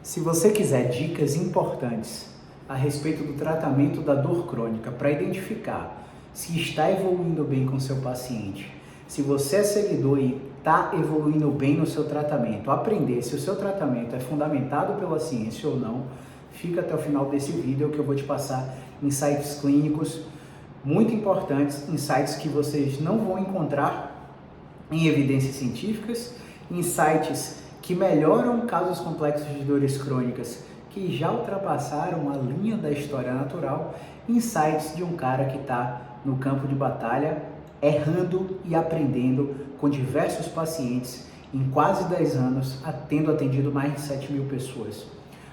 Se você quiser dicas importantes a respeito do tratamento da dor crônica para identificar se está evoluindo bem com o seu paciente, se você é seguidor e está evoluindo bem no seu tratamento, aprender se o seu tratamento é fundamentado pela ciência ou não, fica até o final desse vídeo que eu vou te passar insights clínicos muito importantes, insights que vocês não vão encontrar em evidências científicas, insights que melhoram casos complexos de dores crônicas que já ultrapassaram a linha da história natural, insights de um cara que está no campo de batalha, errando e aprendendo com diversos pacientes em quase 10 anos, tendo atendido mais de 7.000 pessoas.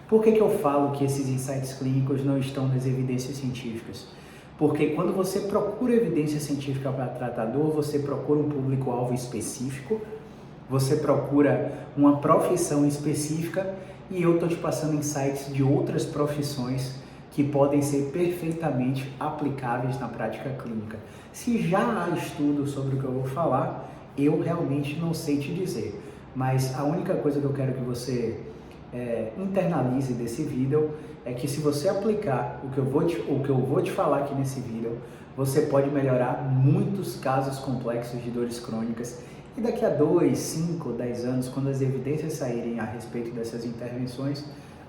Por que eu falo que esses insights clínicos não estão nas evidências científicas? Porque quando você procura evidência científica para tratar dor, você procura um público-alvo específico, você procura uma profissão específica e eu estou te passando insights de outras profissões que podem ser perfeitamente aplicáveis na prática clínica. Se já há estudo sobre o que eu vou falar, eu realmente não sei te dizer, mas a única coisa que eu quero que você internalize desse vídeo é que se você aplicar o que eu vou te falar aqui nesse vídeo, você pode melhorar muitos casos complexos de dores crônicas. E daqui a 2, 5, 10 anos, quando as evidências saírem a respeito dessas intervenções,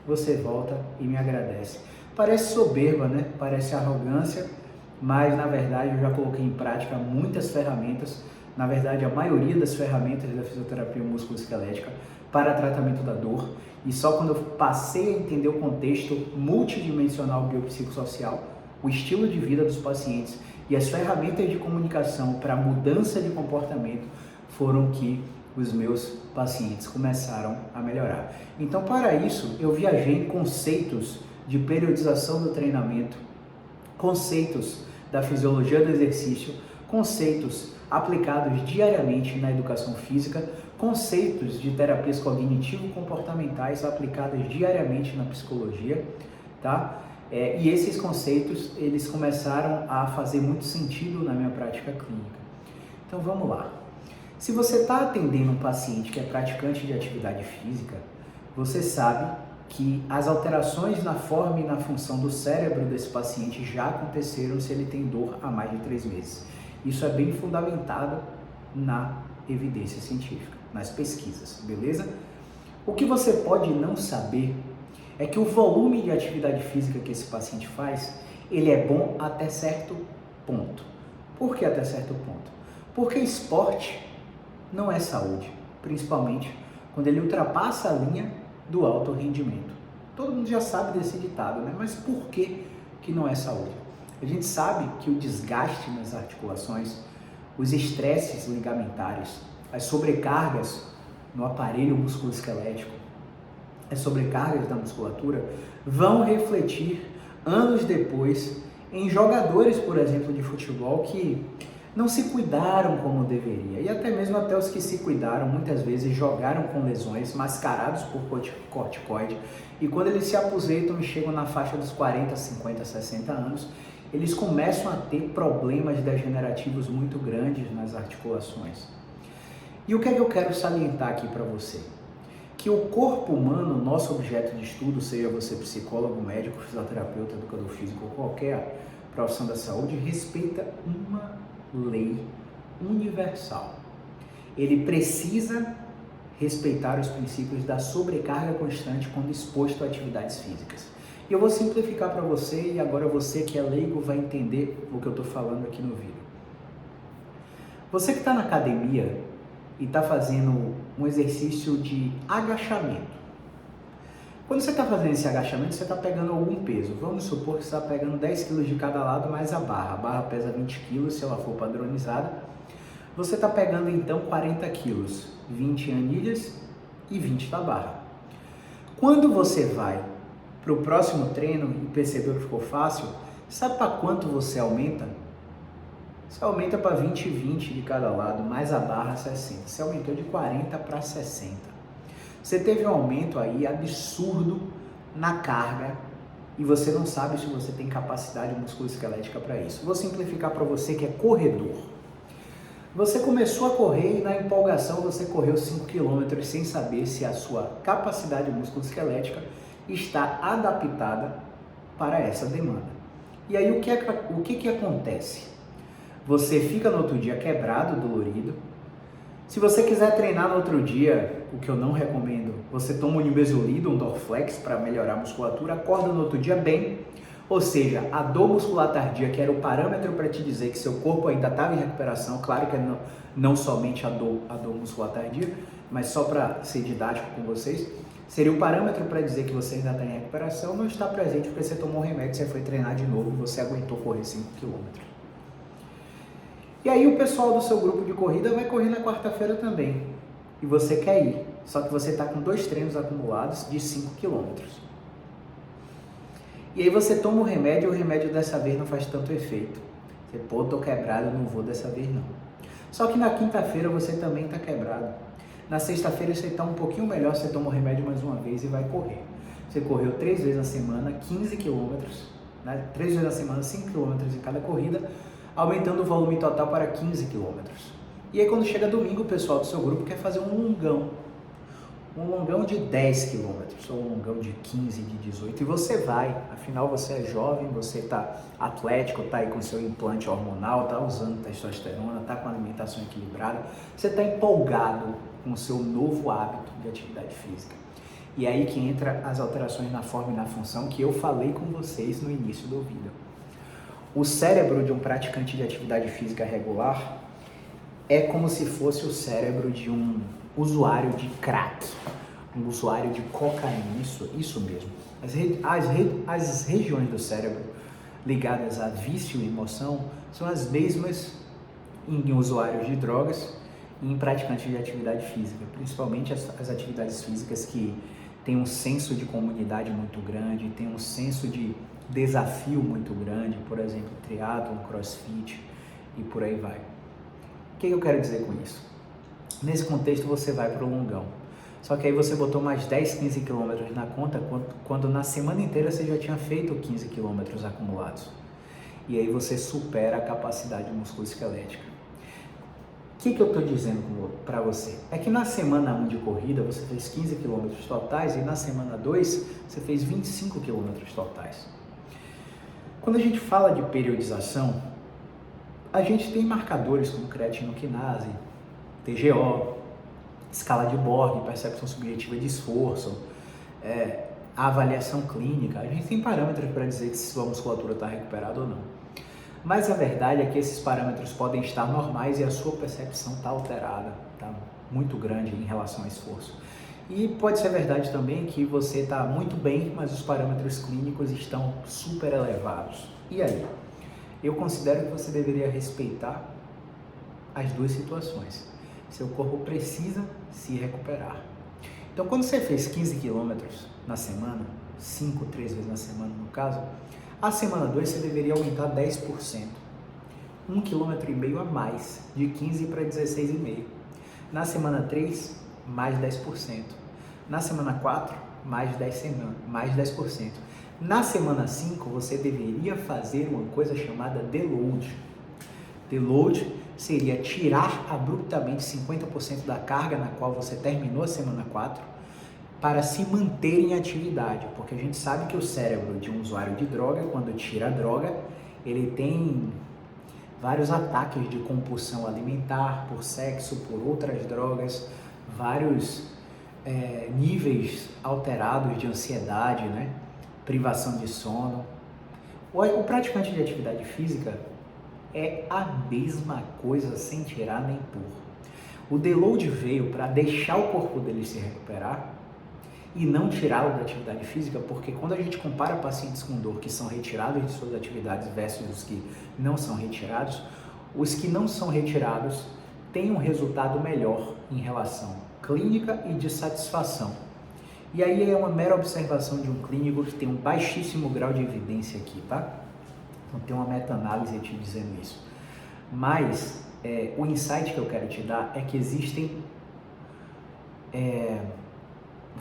você volta e me agradece. Parece soberba, né? Parece arrogância, mas na verdade eu já coloquei em prática muitas ferramentas, na verdade a maioria das ferramentas da fisioterapia musculoesquelética para tratamento da dor, e só quando eu passei a entender o contexto multidimensional biopsicossocial, o estilo de vida dos pacientes e as ferramentas de comunicação para mudança de comportamento, foram que os meus pacientes começaram a melhorar. Então, para isso, eu viajei em conceitos de periodização do treinamento, conceitos da fisiologia do exercício, conceitos aplicados diariamente na educação física, conceitos de terapias cognitivo-comportamentais aplicadas diariamente na psicologia, tá? E esses conceitos, eles começaram a fazer muito sentido na minha prática clínica. Então, vamos lá. Se você está atendendo um paciente que é praticante de atividade física, você sabe que as alterações na forma e na função do cérebro desse paciente já aconteceram se ele tem dor há mais de 3 meses. Isso é bem fundamentado na evidência científica, nas pesquisas, beleza? O que você pode não saber é que o volume de atividade física que esse paciente faz, ele é bom até certo ponto. Por que até certo ponto? Porque esporte não é saúde, principalmente quando ele ultrapassa a linha do alto rendimento. Todo mundo já sabe desse ditado, né? Mas por que não é saúde? A gente sabe que o desgaste nas articulações, os estresses ligamentares, as sobrecargas no aparelho musculoesquelético, as sobrecargas da musculatura vão refletir anos depois em jogadores, por exemplo, de futebol que não se cuidaram como deveria, e até mesmo até os que se cuidaram muitas vezes jogaram com lesões, mascarados por corticoide, e quando eles se aposentam e chegam na faixa dos 40, 50, 60 anos, eles começam a ter problemas degenerativos muito grandes nas articulações. E o que é que eu quero salientar aqui para você? Que o corpo humano, nosso objeto de estudo, seja você psicólogo, médico, fisioterapeuta, educador físico ou qualquer profissão da saúde, respeita uma lei universal. Ele precisa respeitar os princípios da sobrecarga constante quando exposto a atividades físicas. E eu vou simplificar para você, e agora você que é leigo vai entender o que eu estou falando aqui no vídeo. Você que está na academia e está fazendo um exercício de agachamento. Quando você está fazendo esse agachamento, você está pegando algum peso. Vamos supor que você está pegando 10 kg de cada lado mais a barra. A barra pesa 20 kg se ela for padronizada. Você está pegando então 40 kg, 20 anilhas e 20 da barra. Quando você vai para o próximo treino e percebeu que ficou fácil, sabe para quanto você aumenta? Você aumenta para 20 e 20 de cada lado, mais a barra 60. Você aumentou de 40 para 60. Você teve um aumento aí absurdo na carga e você não sabe se você tem capacidade musculoesquelética para isso. Vou simplificar para você que é corredor. Você começou a correr e na empolgação você correu 5 km sem saber se a sua capacidade musculoesquelética está adaptada para essa demanda. E aí o que acontece? Você fica no outro dia quebrado, dolorido. Se você quiser treinar no outro dia, o que eu não recomendo, você toma um nimesulida, um Dorflex para melhorar a musculatura, acorda no outro dia bem. Ou seja, a dor muscular tardia, que era o parâmetro para te dizer que seu corpo ainda estava em recuperação, claro que não somente a dor muscular tardia, mas só para ser didático com vocês, seria o parâmetro para dizer que você ainda está em recuperação, não está presente porque você tomou um remédio, você foi treinar de novo e você aguentou correr 5 km. E aí o pessoal do seu grupo de corrida vai correr na quarta-feira também. E você quer ir, só que você está com 2 treinos acumulados de 5 km. E aí você toma o remédio e o remédio dessa vez não faz tanto efeito. Você, pô, tô quebrado, não vou dessa vez não. Só que na quinta-feira você também está quebrado. Na sexta-feira você está um pouquinho melhor, você toma o remédio mais uma vez e vai correr. Você correu 3 vezes na semana, 15 km, né? 3 vezes na semana, 5 km em cada corrida, aumentando o volume total para 15 km. E aí quando chega domingo, o pessoal do seu grupo quer fazer um longão de 10 km, ou um longão de 15, de 18, e você vai, afinal você é jovem, você está atlético, está aí com seu implante hormonal, está usando testosterona, está com alimentação equilibrada, você está empolgado com o seu novo hábito de atividade física. E aí que entra as alterações na forma e na função que eu falei com vocês no início do vídeo. O cérebro de um praticante de atividade física regular é como se fosse o cérebro de um usuário de crack, um usuário de cocaína, isso mesmo. As regiões do cérebro ligadas a vício e emoção são as mesmas em usuários de drogas e em praticantes de atividade física, principalmente as atividades físicas que têm um senso de comunidade muito grande, têm um senso de desafio muito grande, por exemplo, triatlon, crossfit e por aí vai. O que eu quero dizer com isso? Nesse contexto você vai para o longão, só que aí você botou mais 10, 15 km na conta, quando na semana inteira você já tinha feito 15 km acumulados. E aí você supera a capacidade musculoesquelética. O que eu estou dizendo para você? É que na semana 1 de corrida você fez 15 km totais e na semana 2 você fez 25 km totais. Quando a gente fala de periodização, a gente tem marcadores como creatinoquinase, TGO, escala de Borg, percepção subjetiva de esforço, a avaliação clínica. A gente tem parâmetros para dizer que se sua musculatura está recuperada ou não. Mas a verdade é que esses parâmetros podem estar normais e a sua percepção está alterada, está muito grande em relação ao esforço. E pode ser verdade também que você está muito bem, mas os parâmetros clínicos estão super elevados. E aí? Eu considero que você deveria respeitar as duas situações. Seu corpo precisa se recuperar. Então, quando você fez 15 km na semana, 3 vezes na semana no caso, a semana 2 você deveria aumentar 10%. 1,5 km a mais, de 15 para 16,5. Na semana 3, mais 10%. Na semana 4, mais 10%. Na semana 5, você deveria fazer uma coisa chamada deload. Deload seria tirar abruptamente 50% da carga na qual você terminou a semana 4 para se manter em atividade, porque a gente sabe que o cérebro de um usuário de droga, quando tira a droga, ele tem vários ataques de compulsão alimentar por sexo, por outras drogas, vários níveis alterados de ansiedade, né? Privação de sono. O praticante de atividade física é a mesma coisa sem tirar nem pôr. O deload veio para deixar o corpo dele se recuperar e não tirá-lo da atividade física, porque quando a gente compara pacientes com dor que são retirados de suas atividades versus os que não são retirados, os que não são retirados têm um resultado melhor em relação clínica e de satisfação. E aí é uma mera observação de um clínico que tem um baixíssimo grau de evidência aqui, tá? Então tem uma meta-análise te dizendo isso. Mas o insight que eu quero te dar é que existem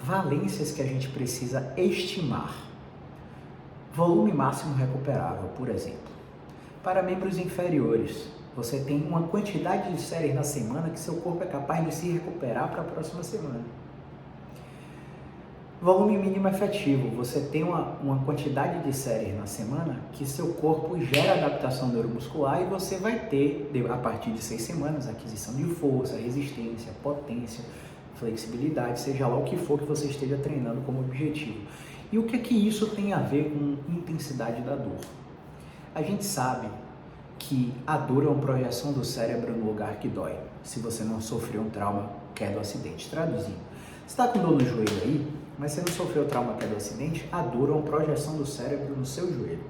valências que a gente precisa estimar. Volume máximo recuperável, por exemplo. Para membros inferiores, Você tem uma quantidade de séries na semana que seu corpo é capaz de se recuperar para a próxima semana. Volume mínimo efetivo, você tem uma quantidade de séries na semana que seu corpo gera adaptação neuromuscular e você vai ter, a partir de 6 semanas, aquisição de força, resistência, potência, flexibilidade, seja lá o que for que você esteja treinando como objetivo. E o que é que isso tem a ver com intensidade da dor? A gente sabe que a dor é uma projeção do cérebro no lugar que dói, se você não sofreu um trauma que é do acidente. Traduzindo, você está com dor no joelho aí, mas você não sofreu trauma que é do acidente, a dor é uma projeção do cérebro no seu joelho.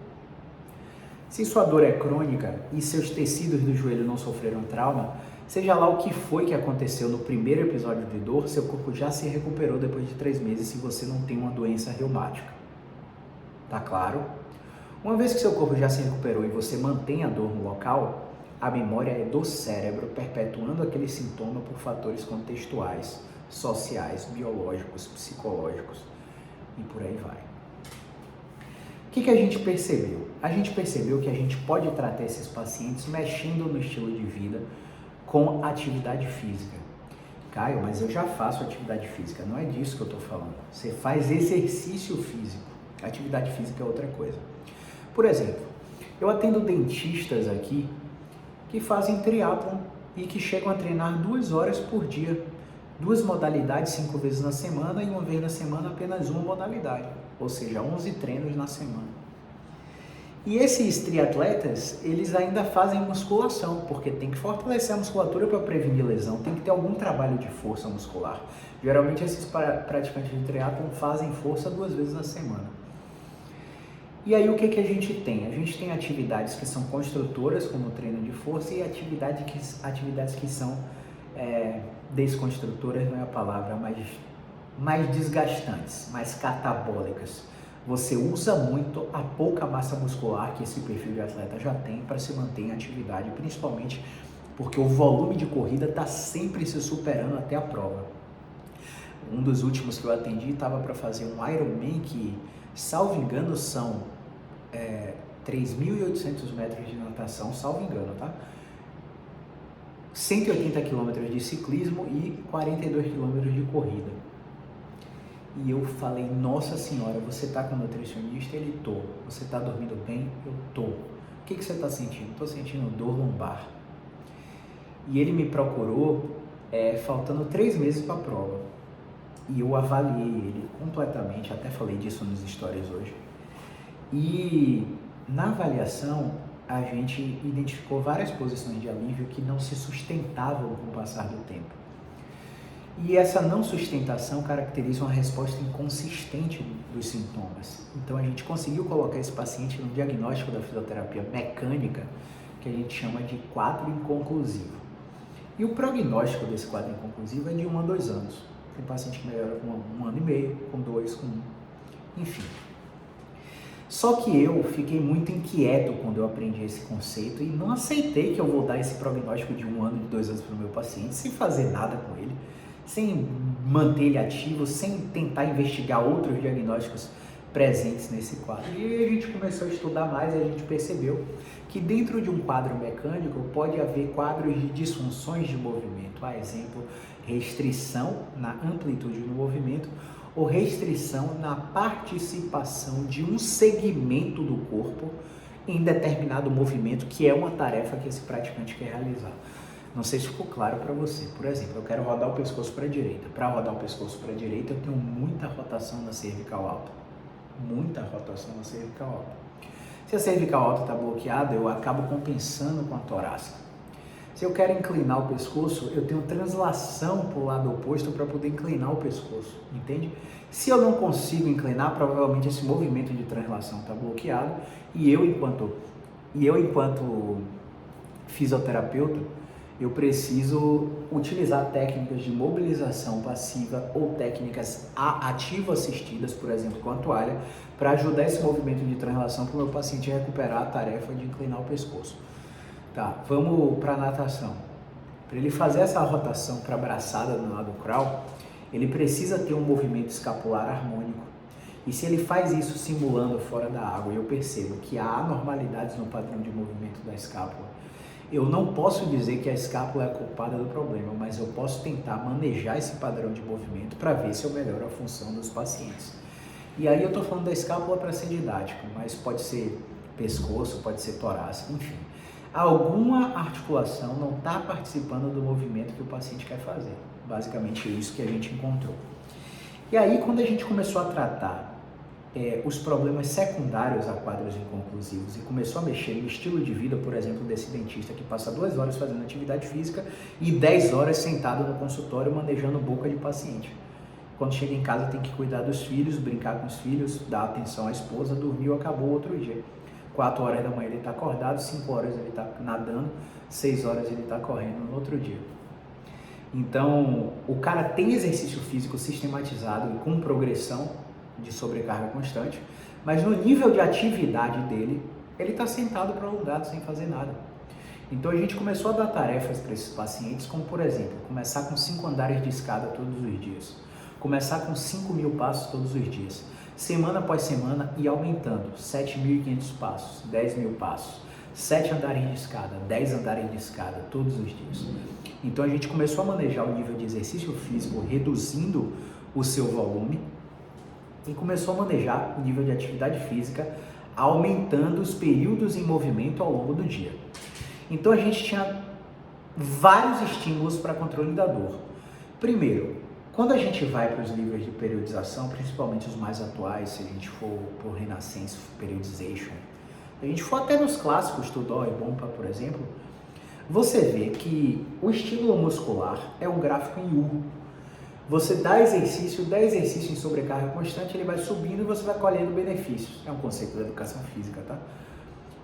Se sua dor é crônica e seus tecidos do joelho não sofreram trauma, seja lá o que foi que aconteceu no primeiro episódio de dor, seu corpo já se recuperou depois de 3 meses se você não tem uma doença reumática. Tá claro? Uma vez que seu corpo já se recuperou e você mantém a dor no local, a memória é do cérebro perpetuando aquele sintoma por fatores contextuais, sociais, biológicos, psicológicos e por aí vai. O que a gente percebeu? A gente percebeu que a gente pode tratar esses pacientes mexendo no estilo de vida com atividade física. Caio, mas eu já faço atividade física, não é disso que eu estou falando. Você faz exercício físico, atividade física é outra coisa. Por exemplo, eu atendo dentistas aqui que fazem triatlon e que chegam a treinar 2 horas por dia. 2 modalidades 5 vezes na semana e 1 vez na semana apenas uma modalidade, ou seja, 11 treinos na semana. E esses triatletas, eles ainda fazem musculação, porque tem que fortalecer a musculatura para prevenir lesão, tem que ter algum trabalho de força muscular. Geralmente esses praticantes de triatlon fazem força 2 vezes na semana. E aí o que a gente tem? A gente tem atividades que são construtoras, como treino de força, e atividades que são desconstrutoras, não é a palavra, mas mais desgastantes, mais catabólicas. Você usa muito a pouca massa muscular que esse perfil de atleta já tem para se manter em atividade, principalmente porque o volume de corrida está sempre se superando até a prova. Um dos últimos que eu atendi estava para fazer um Ironman que, salvo engano, são 3.800 metros de natação, salvo engano, tá? 180 km de ciclismo e 42 km de corrida. E eu falei, nossa senhora, você tá com nutricionista? Ele, tô. Você tá dormindo bem? Eu tô. O que você tá sentindo? Tô sentindo dor lombar. E ele me procurou faltando 3 meses para a prova. E eu avaliei ele completamente, até falei disso nos stories hoje. E na avaliação, a gente identificou várias posições de alívio que não se sustentavam com o passar do tempo. E essa não sustentação caracteriza uma resposta inconsistente dos sintomas. Então a gente conseguiu colocar esse paciente no diagnóstico da fisioterapia mecânica, que a gente chama de quadro inconclusivo. E o prognóstico desse quadro inconclusivo é de 1 a 2 anos. Tem paciente que melhora com 1 ano e meio, com 2, com 1, enfim. Só que eu fiquei muito inquieto quando eu aprendi esse conceito e não aceitei que eu vou dar esse prognóstico de 1 ano, de 2 anos para o meu paciente, sem fazer nada com ele, sem manter ele ativo, sem tentar investigar outros diagnósticos presentes nesse quadro. E aí a gente começou a estudar mais e a gente percebeu que dentro de um quadro mecânico pode haver quadros de disfunções de movimento, a exemplo, restrição na amplitude do movimento ou restrição na participação de um segmento do corpo em determinado movimento, que é uma tarefa que esse praticante quer realizar. Não sei se ficou claro para você. Por exemplo, eu quero rodar o pescoço para a direita. Para rodar o pescoço para a direita, eu tenho muita rotação na cervical alta. Muita rotação na cervical alta. Se a cervical alta está bloqueada, eu acabo compensando com a torácica. Se eu quero inclinar o pescoço, eu tenho translação para o lado oposto para poder inclinar o pescoço, entende? Se eu não consigo inclinar, provavelmente esse movimento de translação está bloqueado e eu, enquanto fisioterapeuta, eu preciso utilizar técnicas de mobilização passiva ou técnicas ativo-assistidas, por exemplo, com a toalha, para ajudar esse movimento de translação para o meu paciente recuperar a tarefa de inclinar o pescoço. Tá, vamos para a natação. Para ele fazer essa rotação para a braçada no lado crawl, ele precisa ter um movimento escapular harmônico. E se ele faz isso simulando fora da água, eu percebo que há anormalidades no padrão de movimento da escápula, Eu não posso dizer que a escápula é a culpada do problema, mas eu posso tentar manejar esse padrão de movimento para ver se eu melhoro a função dos pacientes. E aí eu estou falando da escápula para ser didático, mas pode ser pescoço, pode ser torácico, enfim. Alguma articulação não está participando do movimento que o paciente quer fazer. Basicamente é isso que a gente encontrou. E aí, quando a gente começou a tratar os problemas secundários a quadros inconclusivos e começou a mexer no estilo de vida, por exemplo, desse dentista que passa 2 horas fazendo atividade física e 10 horas sentado no consultório manejando boca de paciente. Quando chega em casa tem que cuidar dos filhos, brincar com os filhos, dar atenção à esposa, dormiu, acabou outro dia. 4 horas da manhã ele está acordado, 5 horas ele está nadando, 6 horas ele está correndo no outro dia. Então, o cara tem exercício físico sistematizado e com progressão de sobrecarga constante, mas no nível de atividade dele, ele está sentado prolongado sem fazer nada. Então a gente começou a dar tarefas para esses pacientes, como por exemplo, começar com 5 andares de escada todos os dias, começar com 5.000 passos todos os dias, semana após semana e aumentando, 7.500 passos, 10.000 passos, 7 andares de escada, 10 andares de escada todos os dias. Então a gente começou a manejar o nível de exercício físico, reduzindo o seu volume, e começou a manejar o nível de atividade física, aumentando os períodos em movimento ao longo do dia. Então a gente tinha vários estímulos para controle da dor. Primeiro, quando a gente vai para os livros de periodização, principalmente os mais atuais, se a gente for por Renaissance Periodization, se a gente for até nos clássicos, Tudor e Bompa, por exemplo, você vê que o estímulo muscular é um gráfico em U. Você dá exercício em sobrecarga constante, ele vai subindo e você vai colhendo benefícios. É um conceito da educação física, tá?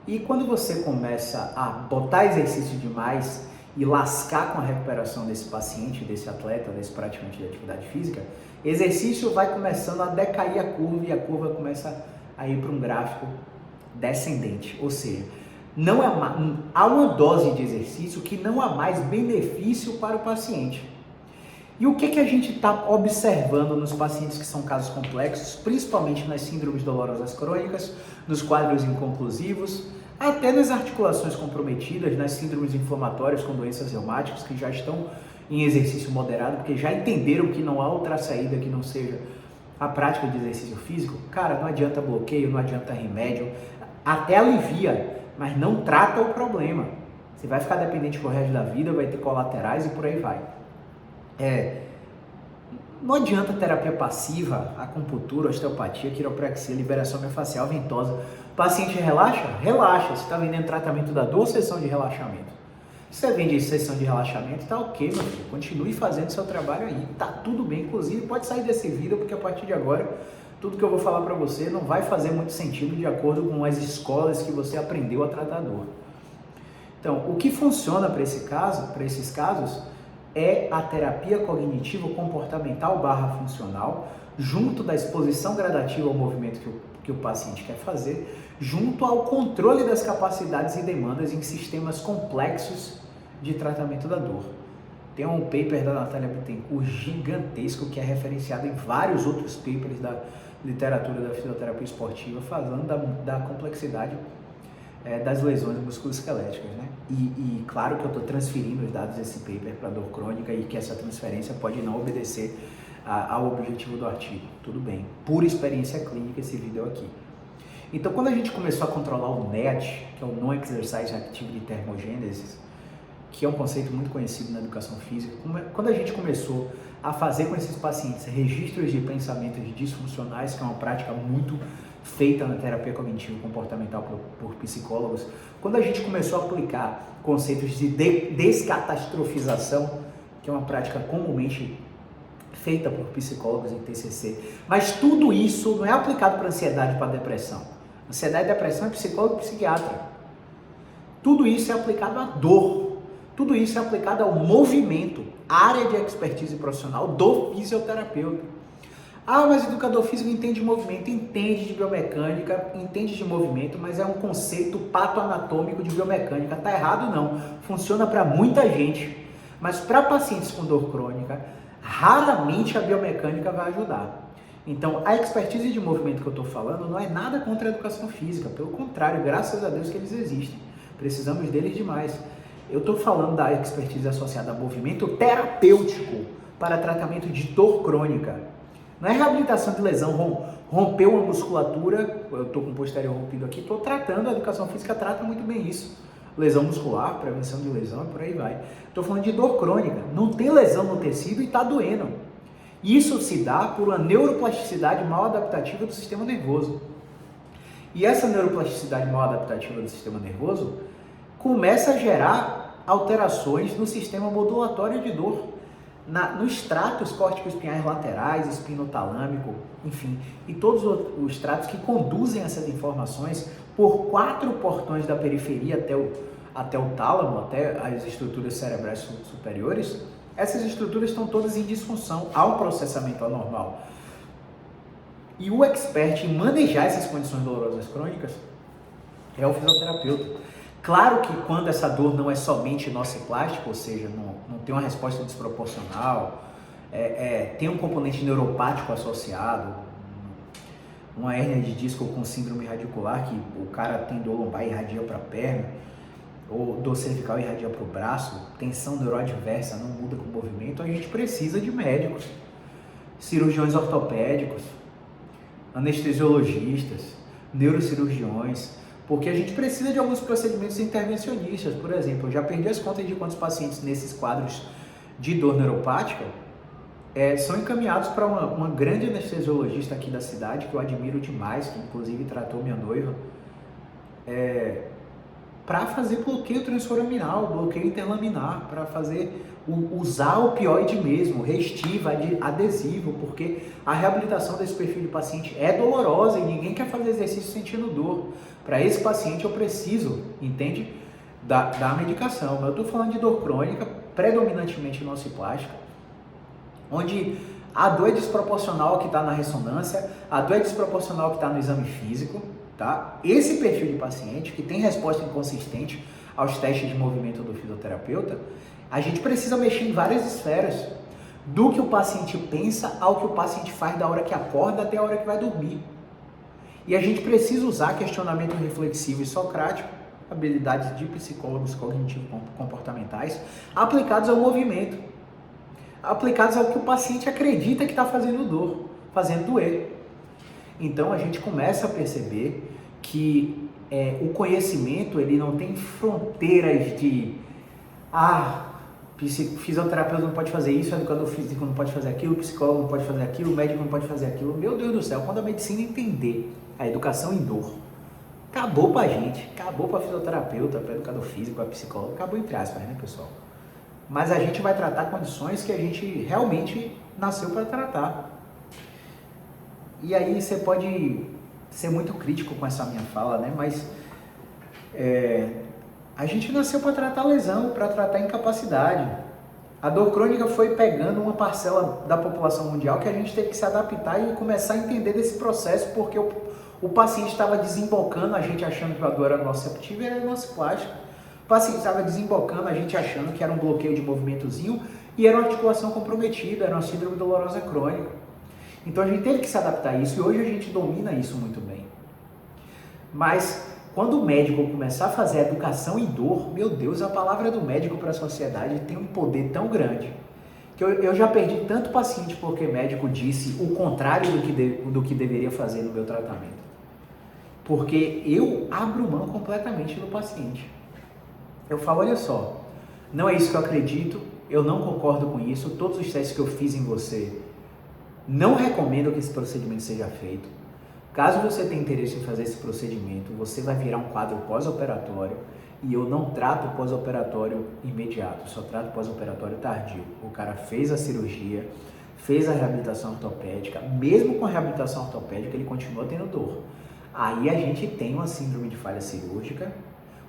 E quando você começa a botar exercício demais e lascar com a recuperação desse paciente, desse atleta, desse praticante de atividade física, exercício vai começando a decair a curva e a curva começa a ir para um gráfico descendente, ou seja, não há uma dose de exercício que não há mais benefício para o paciente. E o que a gente está observando nos pacientes que são casos complexos, principalmente nas síndromes dolorosas crônicas, nos quadros inconclusivos, até nas articulações comprometidas, nas síndromes inflamatórias com doenças reumáticas que já estão em exercício moderado, porque já entenderam que não há outra saída que não seja a prática de exercício físico? Cara, não adianta bloqueio, não adianta remédio, até alivia, mas não trata o problema. Você vai ficar dependente pro resto da vida, vai ter colaterais e por aí vai. Não adianta terapia passiva, acupuntura, osteopatia, quiropraxia, liberação miofascial, ventosa. O paciente relaxa? Relaxa. Você está vendendo tratamento da dor ou sessão de relaxamento? Se você vende sessão de relaxamento, tá ok, meu filho. Continue fazendo seu trabalho aí. Tá tudo bem. Inclusive, pode sair desse vídeo, porque a partir de agora, tudo que eu vou falar para você não vai fazer muito sentido de acordo com as escolas que você aprendeu a tratar dor. Então, o que funciona para esses casos, é a terapia cognitivo-comportamental /funcional, junto da exposição gradativa ao movimento que o paciente quer fazer, junto ao controle das capacidades e demandas em sistemas complexos de tratamento da dor. Tem um paper da Natália Bittencourt gigantesco que é referenciado em vários outros papers da literatura da fisioterapia esportiva, falando da complexidade das lesões musculoesqueléticas, né? E claro que eu estou transferindo os dados desse paper para dor crônica e que essa transferência pode não obedecer ao objetivo do artigo. Tudo bem, por experiência clínica esse vídeo aqui. Então, quando a gente começou a controlar o NET, que é o Non-Exercise Activity Thermogenesis, que é um conceito muito conhecido na educação física, quando a gente começou a fazer com esses pacientes registros de pensamentos disfuncionais, que é uma prática muito feita na terapia cognitivo-comportamental por psicólogos, quando a gente começou a aplicar conceitos de descatastrofização, que é uma prática comumente feita por psicólogos em TCC, mas tudo isso não é aplicado para ansiedade e para depressão. Ansiedade e depressão é psicólogo e psiquiatra. Tudo isso é aplicado à dor. Tudo isso é aplicado ao movimento, área de expertise profissional do fisioterapeuta. Ah, mas o educador físico entende de movimento, entende de biomecânica, entende de movimento, mas é um conceito patoanatômico de biomecânica. Tá errado não, funciona para muita gente, mas para pacientes com dor crônica, raramente a biomecânica vai ajudar. Então, a expertise de movimento que eu estou falando não é nada contra a educação física, pelo contrário, graças a Deus que eles existem, precisamos deles demais. Eu estou falando da expertise associada a movimento terapêutico para tratamento de dor crônica. Não é reabilitação de lesão, rompeu uma musculatura, eu estou com o posterior rompido aqui, estou tratando, a educação física trata muito bem isso. Lesão muscular, prevenção de lesão e por aí vai. Estou falando de dor crônica, não tem lesão no tecido e está doendo. Isso se dá por uma neuroplasticidade mal adaptativa do sistema nervoso. E essa neuroplasticidade mal adaptativa do sistema nervoso começa a gerar alterações no sistema modulatório de dor, nos tratos córtico-espinhais laterais, espinotalâmico, enfim, e todos os tratos que conduzem essas informações por 4 portões da periferia até o tálamo, até as estruturas cerebrais superiores. Essas estruturas estão todas em disfunção, há um processamento anormal. E o expert em manejar essas condições dolorosas crônicas é o fisioterapeuta. Claro que quando essa dor não é somente nociplástica, ou seja, não tem uma resposta desproporcional, tem um componente neuropático associado, uma hérnia de disco com síndrome radicular, que o cara tem dor lombar e irradia para a perna, ou dor cervical e irradia para o braço, tensão neuroadversa, não muda com o movimento, a gente precisa de médicos, cirurgiões ortopédicos, anestesiologistas, neurocirurgiões, porque a gente precisa de alguns procedimentos intervencionistas. Por exemplo, eu já perdi as contas de quantos pacientes nesses quadros de dor neuropática são encaminhados para uma grande anestesiologista aqui da cidade, que eu admiro demais, que inclusive tratou minha noiva, para fazer bloqueio transforaminal, bloqueio interlaminar, para usar o opioide mesmo, restivo, adesivo, porque a reabilitação desse perfil de paciente é dolorosa e ninguém quer fazer exercício sentindo dor. Para esse paciente eu preciso, entende? Da medicação. Mas eu estou falando de dor crônica, predominantemente nociplástica, onde a dor é desproporcional ao que está na ressonância, a dor é desproporcional ao que está no exame físico, tá? Esse perfil de paciente que tem resposta inconsistente aos testes de movimento do fisioterapeuta, a gente precisa mexer em várias esferas, do que o paciente pensa ao que o paciente faz da hora que acorda até a hora que vai dormir. E a gente precisa usar questionamento reflexivo e socrático, habilidades de psicólogos cognitivo-comportamentais, aplicados ao movimento, aplicados ao que o paciente acredita que está fazendo doer. Então a gente começa a perceber que o conhecimento ele não tem fronteiras de fisioterapeuta não pode fazer isso, educador físico não pode fazer aquilo, psicólogo não pode fazer aquilo, médico não pode fazer aquilo. Meu Deus do céu, quando a medicina entender a educação em dor, acabou pra gente, acabou pra fisioterapeuta, pra educador físico, pra psicólogo, acabou entre aspas, né, pessoal? Mas a gente vai tratar condições que a gente realmente nasceu para tratar. E aí você pode ser muito crítico com essa minha fala, né? Mas a gente nasceu para tratar lesão, para tratar incapacidade. A dor crônica foi pegando uma parcela da população mundial que a gente teve que se adaptar e começar a entender desse processo, porque o paciente estava desembocando, a gente achando que a dor era nociceptiva e era nociplástica. O paciente estava desembocando, a gente achando que era um bloqueio de movimentozinho e era uma articulação comprometida, era uma síndrome dolorosa crônica. Então a gente teve que se adaptar a isso e hoje a gente domina isso muito bem. Mas quando o médico começar a fazer educação em dor, meu Deus, a palavra do médico para a sociedade tem um poder tão grande que eu já perdi tanto paciente porque médico disse o contrário do que deveria fazer no meu tratamento. Porque eu abro mão completamente do paciente. Eu falo, olha só, não é isso que eu acredito, eu não concordo com isso, todos os testes que eu fiz em você não recomendo que esse procedimento seja feito. Caso você tenha interesse em fazer esse procedimento, você vai virar um quadro pós-operatório e eu não trato pós-operatório imediato, só trato pós-operatório tardio. O cara fez a cirurgia, fez a reabilitação ortopédica, mesmo com a reabilitação ortopédica ele continua tendo dor. Aí a gente tem uma síndrome de falha cirúrgica,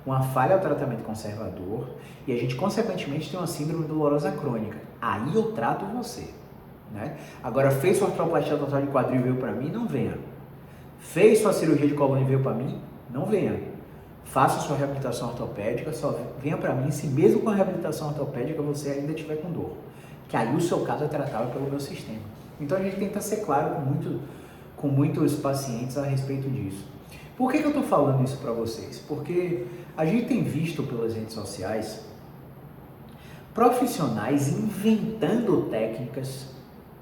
uma falha ao tratamento conservador e a gente consequentemente tem uma síndrome dolorosa crônica. Aí eu trato você, né? Agora, fez sua artroplastia total de quadril e veio para mim, não venha. Fez sua cirurgia de coluna e veio para mim, não venha. Faça sua reabilitação ortopédica, só venha para mim se mesmo com a reabilitação ortopédica você ainda estiver com dor. Que aí o seu caso é tratável pelo meu sistema. Então a gente tenta ser claro com muitos pacientes a respeito disso. Por que eu estou falando isso para vocês? Porque a gente tem visto pelas redes sociais profissionais inventando técnicas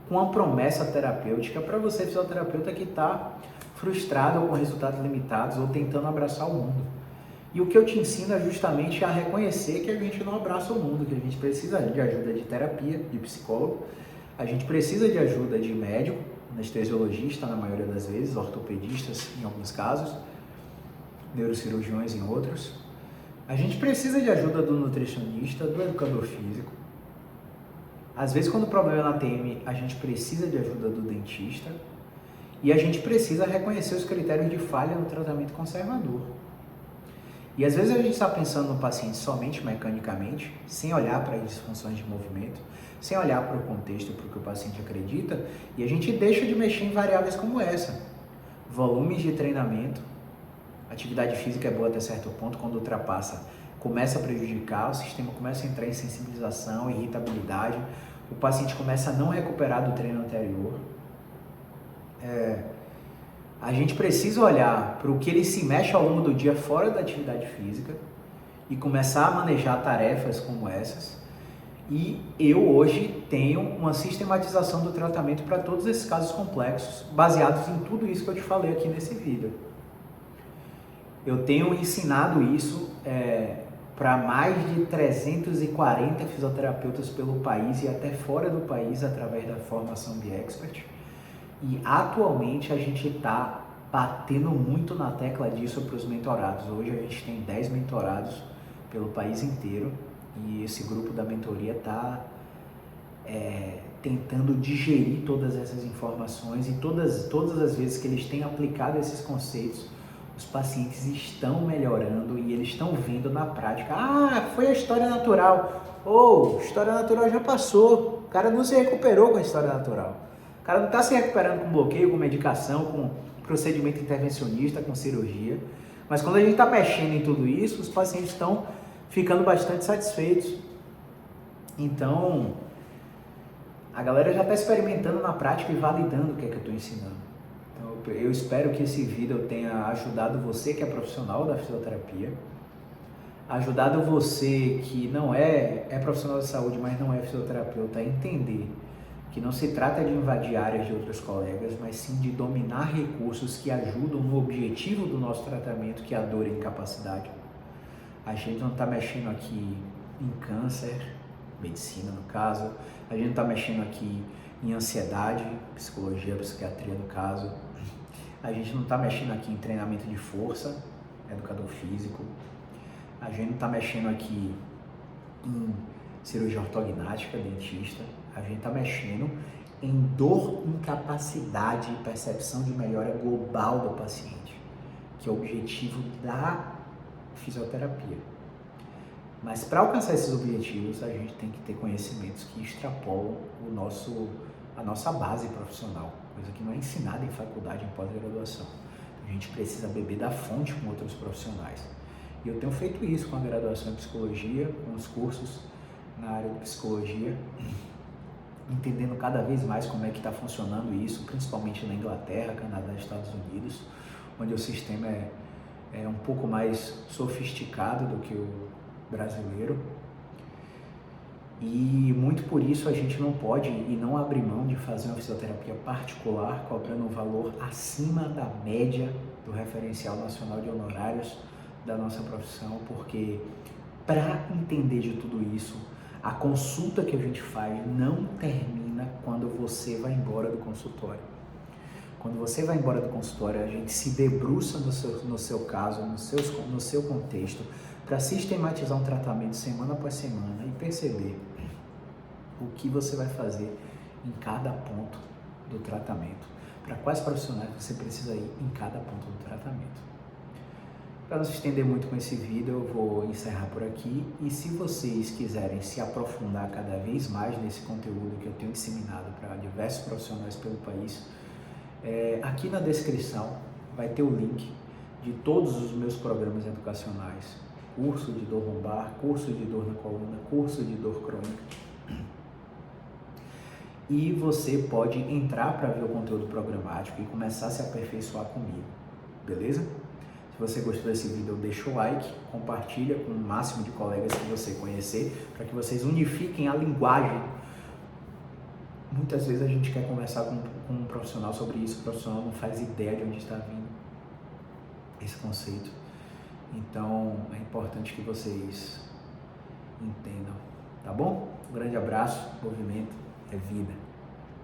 com a promessa terapêutica para você, fisioterapeuta, que está frustrado ou com resultados limitados ou tentando abraçar o mundo. E o que eu te ensino é justamente a reconhecer que a gente não abraça o mundo, que a gente precisa de ajuda de terapia, de psicólogo, a gente precisa de ajuda de médico, anestesiologista na maioria das vezes, ortopedistas em alguns casos, neurocirurgiões em outros. A gente precisa de ajuda do nutricionista, do educador físico. Às vezes, quando o problema é na TM, a gente precisa de ajuda do dentista. E a gente precisa reconhecer os critérios de falha no tratamento conservador. E às vezes a gente está pensando no paciente somente mecanicamente, sem olhar para as disfunções de movimento, sem olhar para o contexto, para o que o paciente acredita, e a gente deixa de mexer em variáveis como essa. Volumes de treinamento, atividade física é boa até certo ponto, quando ultrapassa, começa a prejudicar, o sistema começa a entrar em sensibilização, irritabilidade, o paciente começa a não recuperar do treino anterior. A gente precisa olhar para o que ele se mexe ao longo do dia fora da atividade física e começar a manejar tarefas como essas. E eu hoje tenho uma sistematização do tratamento para todos esses casos complexos, baseados em tudo isso que eu te falei aqui nesse vídeo. Eu tenho ensinado isso para mais de 340 fisioterapeutas pelo país e até fora do país, através da formação BeExpert. E atualmente a gente está batendo muito na tecla disso para os mentorados. Hoje a gente tem 10 mentorados pelo país inteiro e esse grupo da mentoria está tentando digerir todas essas informações, e todas as vezes que eles têm aplicado esses conceitos, os pacientes estão melhorando e eles estão vendo na prática. Ah, foi a história natural. Ou, história natural já passou. O cara não se recuperou com a história natural. O cara não está se recuperando com bloqueio, com medicação, com procedimento intervencionista, com cirurgia. Mas quando a gente está mexendo em tudo isso, os pacientes estão ficando bastante satisfeitos. Então, a galera já está experimentando na prática e validando o que é que eu estou ensinando. Então, eu espero que esse vídeo tenha ajudado você que é profissional da fisioterapia, ajudado você que não é profissional de saúde, mas não é fisioterapeuta, a entender que não se trata de invadir áreas de outros colegas, mas sim de dominar recursos que ajudam no objetivo do nosso tratamento, que é a dor e a incapacidade. A gente não está mexendo aqui em câncer, medicina no caso, a gente não está mexendo aqui em ansiedade, psicologia, psiquiatria no caso, a gente não está mexendo aqui em treinamento de força, educador físico, a gente não está mexendo aqui em cirurgia ortognática, dentista, a gente está mexendo em dor, incapacidade e percepção de melhora global do paciente, que é o objetivo da fisioterapia. Mas para alcançar esses objetivos, a gente tem que ter conhecimentos que extrapolam a nossa base profissional, coisa que não é ensinada em faculdade, em pós-graduação. A gente precisa beber da fonte com outros profissionais. E eu tenho feito isso com a graduação em psicologia, com os cursos na área de psicologia, entendendo cada vez mais como é que está funcionando isso, principalmente na Inglaterra, Canadá e Estados Unidos, onde o sistema é um pouco mais sofisticado do que o brasileiro. E muito por isso a gente não pode e não abre mão de fazer uma fisioterapia particular, cobrando um valor acima da média do referencial nacional de honorários da nossa profissão, porque para entender de tudo isso, a consulta que a gente faz não termina quando você vai embora do consultório. Quando você vai embora do consultório, a gente se debruça no seu caso, no seu contexto, para sistematizar um tratamento semana após semana e perceber o que você vai fazer em cada ponto do tratamento, para quais profissionais você precisa ir em cada ponto do tratamento. Para não se estender muito com esse vídeo, eu vou encerrar por aqui, e se vocês quiserem se aprofundar cada vez mais nesse conteúdo que eu tenho disseminado para diversos profissionais pelo país, aqui na descrição vai ter o link de todos os meus programas educacionais: curso de dor lombar, curso de dor na coluna, curso de dor crônica. E você pode entrar para ver o conteúdo programático e começar a se aperfeiçoar comigo, beleza? Se Se você gostou desse vídeo, deixa o like, compartilha com o máximo de colegas que você conhecer, para que vocês unifiquem a linguagem. Muitas vezes a gente quer conversar com um profissional sobre isso, o profissional não faz ideia de onde está vindo esse conceito. Então é importante que vocês entendam, tá bom? Um grande abraço, movimento é vida.